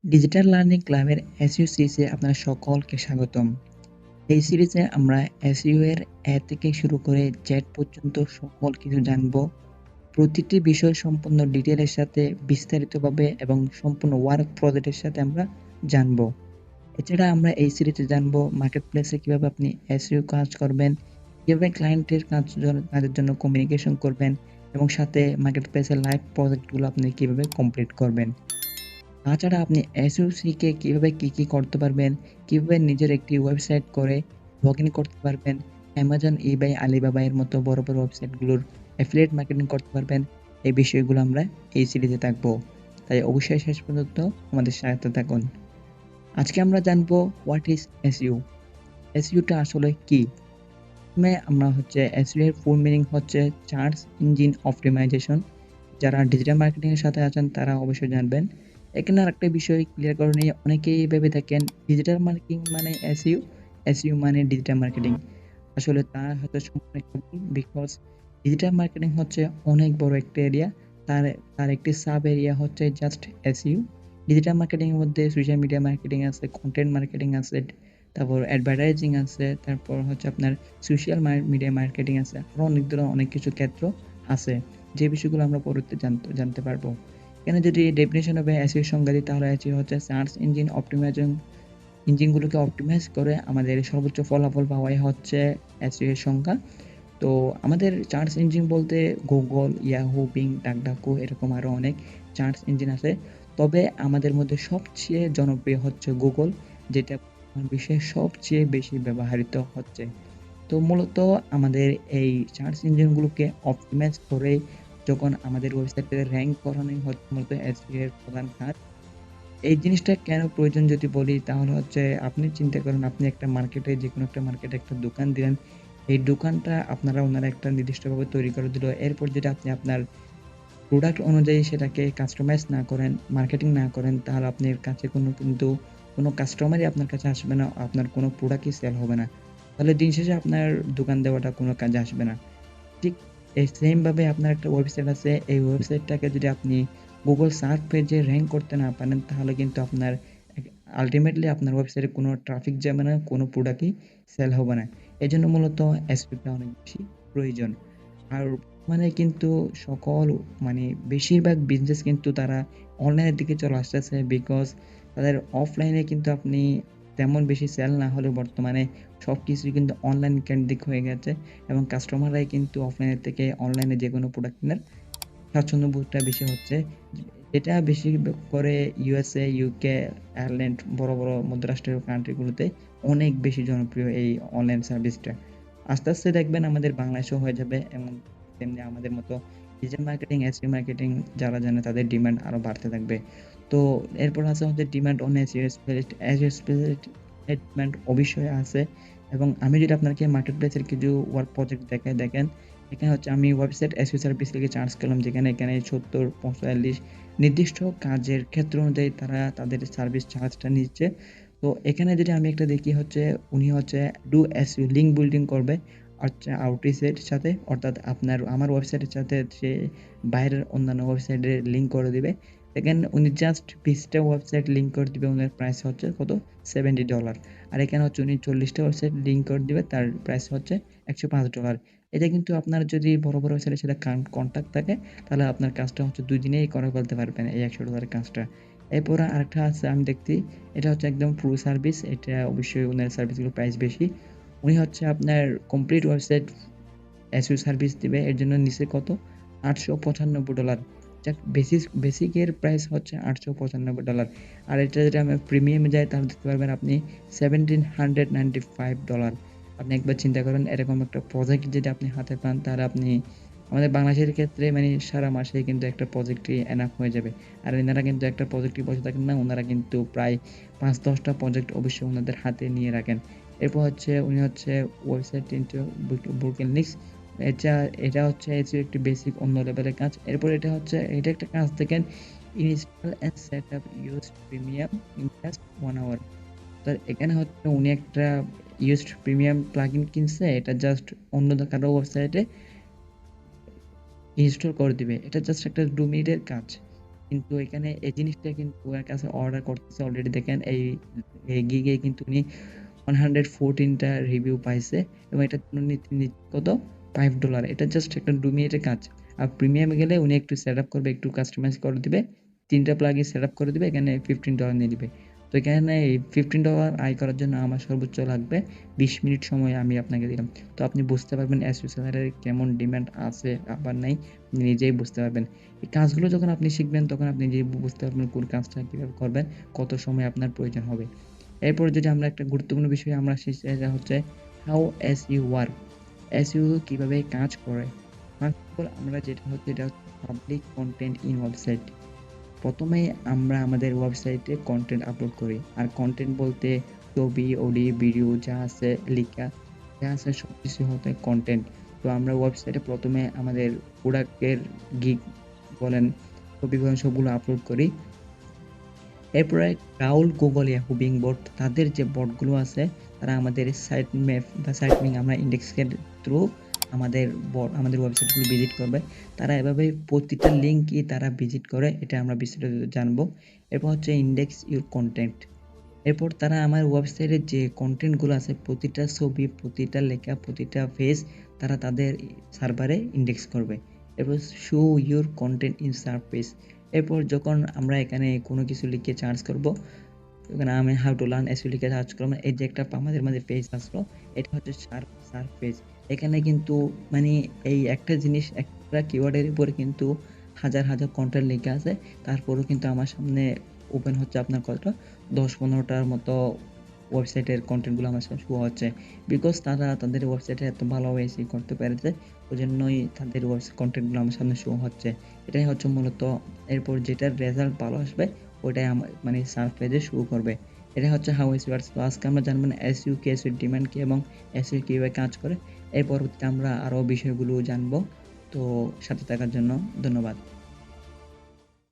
Digital learning ক্লাবের SEO সিরিজে আপনারা সকলকে স্বাগতম। এই সিরিজে আমরা এসইও এর এ থেকে শুরু করে জেড পর্যন্ত সকল কিছু জানব। প্রতিটি বিষয় সম্পূর্ণ ডিটেইলের সাথে বিস্তারিতভাবে এবং সম্পূর্ণ ওয়ার্ক প্রজেক্টের সাথে আমরা জানব। এছাড়া আমরা এই সিরিজে জানব মার্কেট প্লেসে কীভাবে আপনি এসইও কাজ করবেন, কীভাবে ক্লায়েন্টের কাজের জন্য কমিউনিকেশন করবেন এবং সাথে মার্কেট প্লেসের লাইভ প্রজেক্টগুলো আপনি কীভাবে কমপ্লিট করবেন। তাছাড়া আপনি এসইও শিখে কীভাবে কী করতে পারবেন, কীভাবে নিজের একটি ওয়েবসাইট করে লগইন করতে পারবেন, অ্যামাজন, ইবাই, আলিবাবা এর মতো বড় ওয়েবসাইটগুলোর অ্যাফিলিয়েট মার্কেটিং করতে পারবেন, এই বিষয়গুলো আমরা এই সিরিজে থাকবো। তাই অবশ্যই শেষ পর্যন্ত আমাদের সাথে থাকুন। আজকে আমরা জানবো হোয়াট ইজ এসইও। এসইওটা আসলে কি? প্রথমে আমরা এসইও এর ফুল মিনিং হচ্ছে সার্চ ইঞ্জিন অপটিমাইজেশন। যারা ডিজিটাল মার্কেটিং এর সাথে আছেন তারা অবশ্যই জানবেন। এখানে আরেকটা বিষয় ক্লিয়ার করে নিই, অনেকেই ভেবে থাকেন ডিজিটাল মার্কেটিং মানে এসইও, এসইও মানে ডিজিটাল মার্কেটিং। আসলে তা হয়তো সম্পূর্ণ একটা ভুল, বিকজ ডিজিটাল মার্কেটিং হচ্ছে অনেক বড় একটা এরিয়া। তার তার একটি সাব এরিয়া হচ্ছে জাস্ট এসইও। ডিজিটাল মার্কেটিং এর মধ্যে সোশ্যাল মিডিয়া মার্কেটিং আছে, কন্টেন্ট মার্কেটিং আছে, তারপর অ্যাডভার্টাইজিং আছে, তারপর আপনার সোশ্যাল মিডিয়া মার্কেটিং আছে, আরও অনেক ধরনের অনেক কিছু ক্ষেত্র আছে, যে বিষয়গুলো আমরা পরবর্তীতে জানতে পারবো। এখানে যদি ডেফিনেশন হবে এসইও সংজ্ঞা দিই, তাহলে এসইও হচ্ছে সার্চ ইঞ্জিন অপটিমাইজেশন। ইঞ্জিনগুলোকে অপটিমাইজ করে আমাদের সর্বোচ্চ ফলাফল পাওয়াই হচ্ছে এসইও এর সংজ্ঞা। তো আমাদের সার্চ ইঞ্জিন বলতে গুগল, ইয়াহু, বিং, ডাকডাকো এরকম আরও অনেক সার্চ ইঞ্জিন আছে। তবে আমাদের মধ্যে সবচেয়ে জনপ্রিয় হচ্ছে গুগল, যেটা বিশ্বের সবচেয়ে বেশি ব্যবহৃত হচ্ছে। তো মূলত আমাদের এই সার্চ ইঞ্জিনগুলোকে অপটিমাইজ করে যখন আমাদের ওয়েবসাইটে র্যাঙ্ক করানোই হচ্ছে মূলত এসইও এর প্রধান কাজ। এই জিনিসটা কেন প্রয়োজন যদি বলি, তাহলে আপনি চিন্তা করেন, আপনি একটা মার্কেটে, যেকোনো একটা মার্কেটে একটা দোকান দিলেন। এই দোকানটা ওনারা একটা নির্দিষ্টভাবে তৈরি করে দিল। এরপর যদি আপনি আপনার প্রোডাক্ট অনুযায়ী সেটাকে কাস্টমাইজ না করেন, মার্কেটিং না করেন, তাহলে আপনার কাছে কোনো কাস্টমারই আপনার কাছে আসবে না, আপনার কোনো প্রোডাক্টই সেল হবে না। তাহলে দিন শেষে আপনার দোকান দেওয়াটা কোনো কাজে আসবে না। ঠিক এই সেম ভাবে আপনার একটা ওয়েবসাইট আছে, এই ওয়েবসাইটটাকে যদি আপনি গুগল সার্চ পেজে র‍্যাঙ্ক করতে না পারেন, তাহলে কিন্তু আপনার আল্টিমেটলি আপনার ওয়েবসাইটে কোনো ট্রাফিক যাবে না, কোনো প্রোডাক্টই সেল হবে না। এজন্য মূলত এসইওটা অনেক বেশি প্রয়োজন। আর মানে কিন্তু সকল মানে বেশিরভাগ বিজনেস কিন্তু তারা অনলাইনের দিকে চলে আসতেছে, বিকজ তাদের অফলাইনে কিন্তু আপনি তেমন বেশি সেল না হলেও বর্তমানে সবকিছুই কিন্তু অনলাইন কেন্দ্রিক হয়ে গেছে এবং কাস্টমাররাই কিন্তু অফলাইনের থেকে অনলাইনে যেকোনো প্রোডাক্ট কেনার স্বাচ্ছন্দ্যবোধটা বেশি হচ্ছে। এটা বেশি করে ইউএসএ, ইউকে, আয়ারল্যান্ড বড় মধ্যরাষ্ট্রীয় কান্ট্রিগুলোতে অনেক বেশি জনপ্রিয় এই অনলাইন সার্ভিসটা। আস্তে আস্তে দেখবেন আমাদের বাংলাদেশেও হয়ে যাবে এবং তেমনি আমাদের মতো ডিজিটাল মার্কেটিং, এসইও মার্কেটিং যারা জানে তাদের ডিমান্ড আরও বাড়তে থাকবে। তো এরপর আছে demand on SEO specialist. SEO specialist এর ডিমান্ড অবশ্যই আছে এবং আমি যদি আপনাকে মার্কেট প্লেসের কিছু ওয়ার্ক প্রজেক্ট দেখাই, দেখেন এখানে আমি ওয়েবসাইট এসইও সার্ভিস লিখে চার্জ করলাম, যেখানে এখানে ৭০, ৪৫ নির্দিষ্ট কাজের ক্ষেত্র অনুযায়ী তারা তাদের সার্ভিস চার্জটা নিচ্ছে। তো এখানে যদি আমি একটা দেখি, উনি ডু এসইও লিঙ্ক বিল্ডিং করবে আউটরিচের সাথে, অর্থাৎ আমার ওয়েবসাইটের সাথে সে বাইরের অন্যান্য ওয়েবসাইটে লিঙ্ক করে দিবে। দেখেন উনি জাস্ট ২০টা ওয়েবসাইট লিঙ্ক করে দিবে, ওনার প্রাইস হচ্ছে কত, $70। আর এখানে উনি ৪০টা ওয়েবসাইট লিঙ্ক করে দিবে, তার প্রাইস হচ্ছে $১০৫। এটা কিন্তু আপনার যদি বড় ওয়েবসাইটের সাথে কন্ট্যাক্ট থাকে, তাহলে আপনার কাজটা ২ দিনেই করে ফেলতে পারবেন এই $১০০ কাজটা। এরপর আরেকটা আছে আমি দেখছি, এটা একদম প্রো সার্ভিস। এটা অবশ্যই ওনার সার্ভিসগুলোর প্রাইস বেশি। উনি আপনার কমপ্লিট ওয়েবসাইট এসইও সার্ভিস দিবে, এর জন্য নিচে কত, $৮৯৫। বেসিকের প্রাইস হচ্ছে $৮৯৫। আর এটা যদি আমি প্রিমিয়ামে যাই, তাহলে দেখতে পারবেন আপনি $১৭৯৯৫। আপনি একবার চিন্তা করেন, এরকম একটা প্রজেক্ট যদি আপনি হাতে পান, তাহলে আপনি আমাদের বাংলাদেশের ক্ষেত্রে সারা মাসে কিন্তু একটা প্রজেক্টই এনাফ হয়ে যাবে। আর এনারা কিন্তু একটা প্রজেক্টই বসে থাকেন না, ওনারা কিন্তু প্রায় ৫-১০টা প্রজেক্ট অবশ্যই ওনাদের হাতে নিয়ে রাখেন। এরপর উনি ওয়েবসাইট ইন্টু ব্রোকেন লিঙ্কস। এটা এটা এসইও একটি বেসিক অন্য লেভেলের কাজ। এরপর এটা একটা কাজ দেখেন, install and set up used premium in just 1 hour. তো এখানে উনি একটা ইউজড প্রিমিয়াম প্লাগইন কিনছে, এটা জাস্ট অন্য কারো ওয়েবসাইটে ইনস্টল করে দিবে। এটা জাস্ট একটা 2 মিনিটের কাজ। কিন্তু এখানে এই জিনিসটা কিন্তু ওর কাছে অর্ডার করতেছে অলরেডি দেখেন এই গিগে কিন্তু উনি 114টা রিভিউ পাইছে এবং এটা উনি নিচ্ছে কত $5। এটা জাস্ট একটা 2 মিনিটের কাজ। আর প্রিমিয়ামে গেলে উনি একটু সেটআপ করবে, একটু কাস্টমাইজ করে দিবে, 3টা প্লাগইন সেটআপ করে দিবে, এখানে $15 নিয়ে দিবে। তো এখানে এই $15 আয় করার জন্য আমার সর্বোচ্চ লাগবে 20 মিনিট সময় আমি আপনাকে দিলাম। তো আপনি বুঝতে পারবেন এসইও সেলারের কেমন ডিমান্ড আছে আবার নাই, আপনি নিজেই বুঝতে পারবেন। এই কাজগুলো যখন আপনি শিখবেন তখন আপনি নিজেই বুঝতে পারবেন কোন কাজটা কিভাবে করবেন, কত সময় আপনার প্রয়োজন হবে। এরপর যদি আমরা একটা গুরুত্বপূর্ণ বিষয় আমরা শিখছি, সেটা হচ্ছে হাউ এসইও ওয়ার্ক, এসইও কিভাবে কাজ করে। ফার্স্ট অফ অল আমরা যেটা হচ্ছে এটা হচ্ছে পাবলিক কন্টেন্ট ইন ওয়েবসাইট। প্রথমে আমরা আমাদের ওয়েবসাইটে কন্টেন্ট আপলোড করি, আর কন্টেন্ট বলতে ছবি, অডিও, ভিডিও যা আছে লেখা যা আছে সব কিছু হতে কন্টেন্ট। তো আমরা ওয়েবসাইটে প্রথমে আমাদের প্রোডাক্টের গিগ বলেন, ছবি বলেন, সবগুলো আপলোড করি। এরপরে Raul, Google, Yahoo, being boat তাদের যে বটগুলো আছে তারা আমাদের সাইট ম্যাপ বা সাইট লিঙ্ক আমরা ইন্ডেক্সের থ্রু আমাদের ওয়েবসাইটগুলো ভিজিট করবে। তারা এভাবে প্রতিটা লিঙ্কই তারা ভিজিট করে, এটা আমরা বিস্তারিত জানবো। এরপর হচ্ছে ইন্ডেক্স ইউর কন্টেন্ট। এরপর তারা আমার ওয়েবসাইটের যে কন্টেন্টগুলো আছে প্রতিটা ছবি, প্রতিটা লেখা, প্রতিটা পেজ তারা তাদের সার্ভারে ইন্ডেক্স করবে। এরপর show your contained in surface. এরপর যখন আমরা এখানে কোনো কিছু লিখে সার্চ করব, এখানে আমি হাউ টু লার্ন এসইও লিখে সার্চ করলাম, এই যে একটা আমাদের মাঝে পেজ আসলো, এটা হচ্ছে সার্চ পেজ। এখানে কিন্তু মানে এই একটা জিনিস, একটা কিওয়ার্ডের উপরে কিন্তু হাজার হাজার কন্টেন্ট লেখা আছে, তারপরেও কিন্তু আমার সামনে ওপেন হচ্ছে আপনার কতটা 10-15টার মতো ওয়েবসাইটের কন্টেন্টগুলো আমার সামনে শো হচ্ছে। বিকজ তারা তাদের ওয়েবসাইটে এত ভালোভাবে এসইও করতে পেরেছে, ওই জন্যই তাদের ওয়েবসাইট কন্টেন্টগুলো আমার সামনে শো হচ্ছে। এটাই হচ্ছে মূলত। এরপর যেটার রেজাল্ট ভালো আসবে ওটাই মানে সার্চ পেজে শো করবে। এটা হচ্ছে হাউ এসইও ওয়ার্কস। তো আজকে আমরা জানবো না এসইও কি, এসইও ডিমান্ড কি এবং এসইও কিভাবে কাজ করে। এর পরবর্তীতে আমরা আরও বিষয়গুলো জানবো। তো সাথে থাকার জন্য ধন্যবাদ।